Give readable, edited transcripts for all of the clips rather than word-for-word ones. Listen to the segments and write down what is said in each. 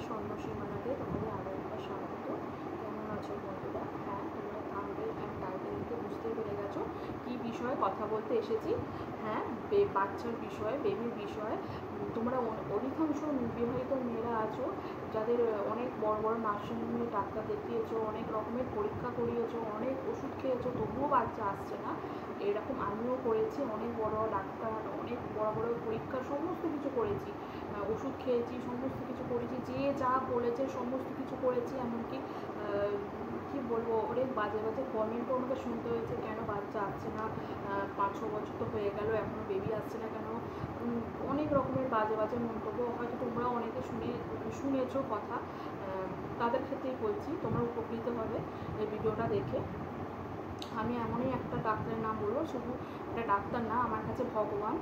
স্বর্ণসীমানাতে তোমাদের আরও একবার স্বাগত। কেমন আছো বন্ধুরা? হ্যাঁ, তোমরা থাম্বনেল অ্যান্ড টাইটেল দেখে বুঝতেই পেরে গেছো কী বিষয়ে কথা বলতে এসেছি। হ্যাঁ, বাচ্চার বিষয়ে, বেবির বিষয়ে। তোমরা অধিকাংশ বিবাহিত মেয়েরা আছো যাদের অনেক বড় বড় নার্সিংহোমে ডাক্তার দেখিয়েছো, অনেক রকমের পরীক্ষা করিয়েছো, অনেক ওষুধ খেয়েছো, তবুও বাচ্চা আসছে না। এরকম আমিও করেছি, অনেক বড় ডাক্তার, অনেক বড় বড় পরীক্ষা, সমস্ত কিছু করেছি, ওষুধ খেয়েছি, সমস্ত কিছু করেছি, যে যা বলেছে সমস্ত কিছু করেছি। এমনকি কী বলবো, অনেক বাজে বাজে কমেন্টও আমাকে শুনতে হয়েছে, কেন বাচ্চা আসছে না, 5-6 বছর তো হয়ে গেল এখনও বেবি আসছে না কেন। অনেক রকমের বাজে বাজে মন্তব্য হয়তো তোমরা অনেকে শুনেছো কথা, তাদের ক্ষেত্রেই বলছি, তোমরা উপকৃত হবে এই ভিডিওটা দেখে। আমি এমনই একটা ডাক্তারের নাম বলবো, শুধু একটা ডাক্তার না, আমার কাছে ভগবান।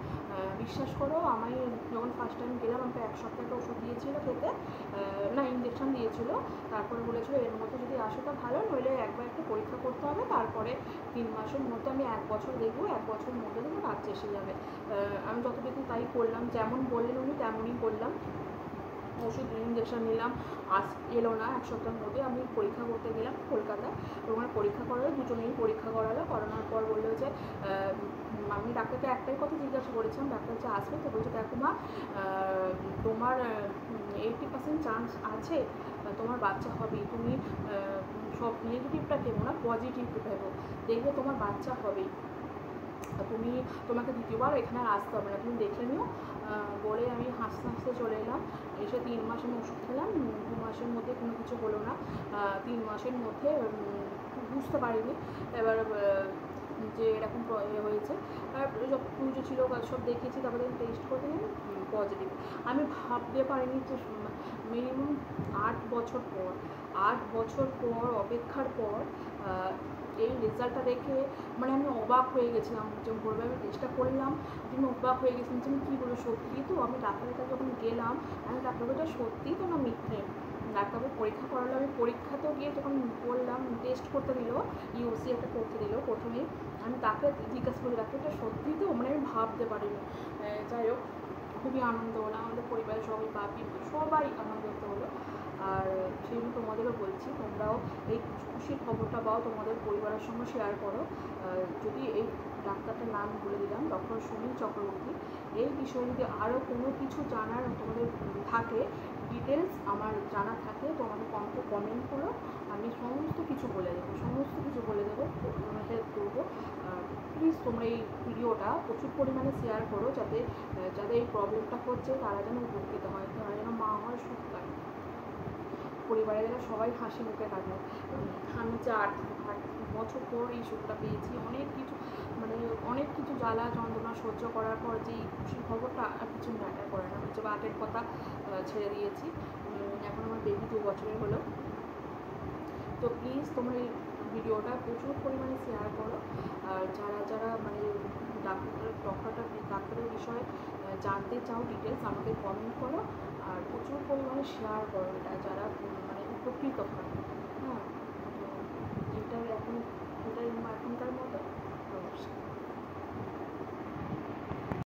বিশ্বাস করো, আমি যখন ফার্স্ট টাইম গেলাম আমাকে 1 সপ্তাহ একটা ওষুধ দিয়েছিল খেতে, না ইঞ্জেকশন দিয়েছিল। তারপরে বলেছিল এর মধ্যে যদি আসে তো ভালো, নইলে একবার একটা পরীক্ষা করতে হবে, তারপরে 3 মাসের মধ্যে আমি 1 বছর দেখবো, 1 বছরের মধ্যে কিন্তু বাচ্চা এসে যাবে। আমি যতটুকু তাই করলাম, যেমন বললেন উনি তেমনই করলাম। ওষুধ ইঞ্জেকশন নিলাম, এলো না 1 সপ্তাহের মধ্যে। আমি পরীক্ষা করতে গেলাম কলকাতায়, ওখানে পরীক্ষা করালো, দুজনেই পরীক্ষা করালো। করানোর পর বললো যে, আমি ডাক্তারকে একটাই কথা জিজ্ঞাসা করেছিলাম, ডাক্তার যে আসবে তো বলছে, দেখো মা, তোমার 80% চান্স আছে তোমার বাচ্চা হবে, তুমি সব নেগেটিভটা ভেবো না, পজিটিভ ভেবো, দেখবে তোমার বাচ্চা হবেই। তোমাকে দ্বিতীয়বার এখানে আর আসতে হবে না, তুমি দেখে নিও। বলে আমি হাসতে হাসতে চলে এলাম। এসে 3 মাস আমি ওষুধ খেলাম, 2 মাসের মধ্যে কোনো কিছু হলো না। 3 মাসের মধ্যে বুঝতে পারিনি এবার যে এরকম হয়েছে। আর সব পুজো ছিল, সব দেখিয়েছি, তারপরে টেস্ট করতে গেলাম, পজিটিভ। আমি ভাবতে পারিনি যে মিনিমাম 8 বছর পর অপেক্ষার পর এই রেজাল্টটা দেখে মানে আমি অবাক হয়ে গেছিলাম। যে ভোরবেলা আমি টেস্টটা করলাম, আমি অবাক হয়ে গেছিলাম যে আমি কী বলবো, সত্যি তো। আমি ডাক্তারের কাছে যখন গেলাম, আমি ডাক্তার বলতে সত্যি তো না মিথ্যে। ডাক্তারকে পরীক্ষা করালো, আমি পরীক্ষাতেও গিয়ে যখন বললাম, টেস্ট করতে দিল, ইউসি একটা করতে দিল প্রথমেই, আমি তাকে জিজ্ঞাসা করি, ডাক্তারটা সত্যি তো, মানে আমি ভাবতে পারিনি। যাই হোক, খুবই আনন্দ হলো, আমাদের পরিবারের সবাই, বাপি সবাই আনন্দ হলো। আর সেই জন্য তোমাদেরও বলছি, তোমরাও এই খুশির খবরটা পাও, তোমাদের পরিবারের সঙ্গে শেয়ার করো। যদি এই ডাক্তারটার নাম বলে দিলাম, ডক্টর সুনীল চক্রবর্তী। এই বিষয়ে যদি আরও কোনো কিছু জানার তোমাদের থাকে, ডিটেলস আমার জানা থাকে, তোমাদের কমেন্ট করো, আমি সমস্ত কিছু বলে দেবো, হেল্প করবো। প্লিজ তোমরা এই ভিডিওটা প্রচুর পরিমাণে শেয়ার করো, যাতে যাদের এই প্রবলেমটা হচ্ছে তারা যেন উপকৃত হয়, তারা যেন মা হয়, সুখ পায়, পরিবারের যেন সবাই হাসি মুখে কাটায়। আমি যে 8 বছর পর এই সুখটা পেয়েছি, অনেক কিছু জ্বালা যন্ত্রণা সহ্য করার পর যে এই খুশির খবরটা আর কিছু ম্যাটার করে না। হচ্ছে বা আগের কথা ছেড়ে দিয়েছি, এখন আমার বেবি 2 বছরের হলো। তো প্লিজ তোমরা এই ভিডিওটা প্রচুর পরিমাণে শেয়ার করো। আর যারা মানে ডাক্তারের বিষয়ে জানতে চাও ডিটেলস, আমাকে কমেন্ট করো, আর প্রচুর পরিমাণে শেয়ার করো, এটা যারা মানে উপকৃত হয়। হ্যাঁ, তো এটাই এখনকার মতো। নমস্কার।